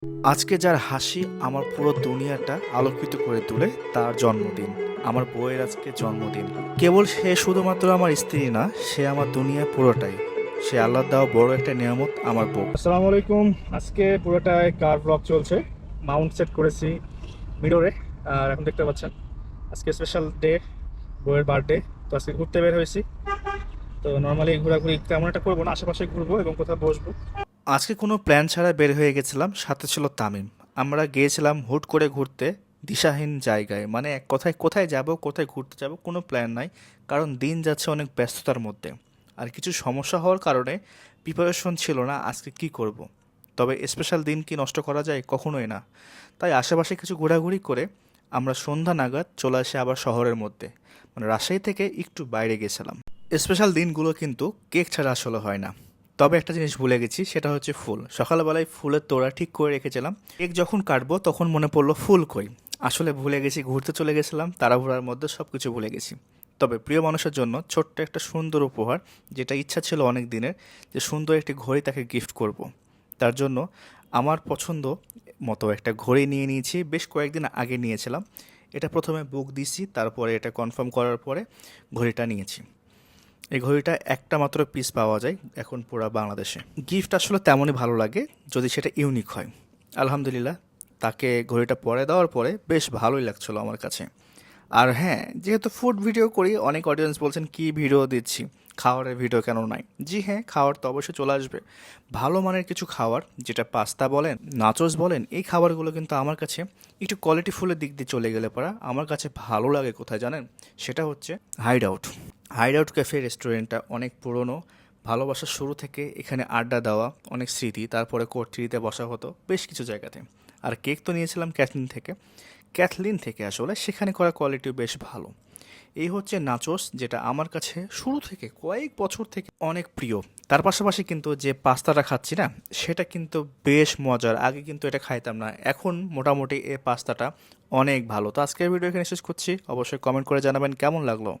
আজকে যার হাসি আমার পুরো দুনিয়াটা আলোকিত করে তোলে তার জন্মদিন। আমার বউয়ের আজকে জন্মদিন। কেবল সে শুধুমাত্র আমার স্ত্রী না, সে আমার দুনিয়া পুরোটাই। সে আল্লাহর দেওয়া বড় একটা নিয়ামত আমার বউ। আসসালামু আলাইকুম। আজকে পুরোটাই কার ব্লগ চলছে। মাউন্ট সেট করেছি মিররে। আর এখন দেখতে পাচ্ছেন আজকে স্পেশাল ডে, বউয়ের বার্থডে। তো আজকে ঘুরতে বের হয়েছি। তো নর্মালি ঘোরাঘুরি তেমন একটা করবো না, আশেপাশে ঘুরবো এবং কোথাও বসবো। আজকে কোনো প্ল্যান ছাড়া বের হয়ে গেছিলাম, সাথে ছিল তামিম। আমরা গিয়েছিলাম হুট করে ঘুরতে দিশাহীন জায়গায়, মানে এক কথায় কোথায় যাব, কোথায় ঘুরতে যাব কোনো প্ল্যান নাই। কারণ দিন যাচ্ছে অনেক ব্যস্ততার মধ্যে। আর কিছু সমস্যা হওয়ার কারণে প্রিপারেশন ছিল না আজকে কি করব। তবে স্পেশাল দিন কি নষ্ট করা যায়? কখনোই না। তাই আশেপাশে কিছু ঘোরাঘুরি করে আমরা সন্ধ্যা নাগাদ চলে আসি আবার শহরের মধ্যে, মানে রাজশাহী থেকে একটু বাইরে গেছিলাম। স্পেশাল দিনগুলো কিন্তু কেক ছাড়া আসলে হয় না। তবে একটা জিনিস ভুলে গেছি, সেটা হচ্ছে ফুল। সকালবেলায় ফুলের তোড়া ঠিক করে রেখেছিলাম, কেক যখন কাটবো তখন মনে পড়লো ফুল কই। আসলে ভুলে গেছি, ঘুরতে চলে গেছিলাম, তাড়াহুড়ার মধ্যে সব কিছু ভুলে গেছি। তবে প্রিয় মানুষের জন্য ছোট্ট একটা সুন্দর উপহার, যেটা ইচ্ছা ছিল অনেক দিনের, যে সুন্দর একটি ঘড়ি তাকে গিফট করব। তার জন্য আমার পছন্দ মতো একটা ঘড়ি নিয়ে নিয়েছি, বেশ কয়েকদিন আগে নিয়েছিলাম। এটা প্রথমে বুক দিছি, তারপরে এটা কনফার্ম করার পরে ঘড়িটা নিয়েছি। এই ঘড়িটা একটা মাত্র পিস পাওয়া যায় এখন পুরো বাংলাদেশে। গিফট আসলে তেমনই ভালো লাগে যদি সেটা ইউনিক হয়। আলহামদুলিল্লাহ, তাকে ঘড়িটা পরে দেওয়ার পরে বেশ ভালোই লাগছিল আমার কাছে। আর হ্যাঁ, যেহেতু ফুড ভিডিও করি, অনেক অডিয়েন্স বলছেন কি ভিডিও দিচ্ছি, খাওয়ারের ভিডিও কেন নাই? জি হ্যাঁ, খাওয়ার তো অবশ্যই চলে আসবে। ভালো মানের কিছু খাবার, যেটা পাস্তা বলেন, নাচোস বলেন, এই খাবারগুলো কিন্তু আমার কাছে একটু কোয়ালিটি ফুলের দিক দিয়ে চলে গেলে পরা আমার কাছে ভালো লাগে কোথায় জানেন? সেটা হচ্ছে Hideout. Hideout cafe রেস্টুরেন্টটা অনেক পুরনো। ভালোবাসার শুরু থেকে এখানে আড্ডা দেওয়া, অনেক স্মৃতি। তারপরে কোর্ট থ্রিতে বসা হতো বেশ কিছু জায়গাতে। আর কেক তো নিয়েছিলাম ক্যাথলিন থেকে আসলে সেখানে করা কোয়ালিটিও বেশ ভালো। এই হচ্ছে নাচোস, যেটা আমার কাছে শুরু থেকে কয়েক বছর থেকে অনেক প্রিয়। তার পাশাপাশি কিন্তু যে পাস্তাটা খাচ্ছি না, সেটা কিন্তু বেশ মজার। আগে কিন্তু এটা খাইতাম না, এখন মোটামুটি এই পাস্তাটা অনেক ভালো। তো আজকের ভিডিও এখানে শেষ করছি। অবশ্যই কমেন্ট করে জানাবেন কেমন লাগলো।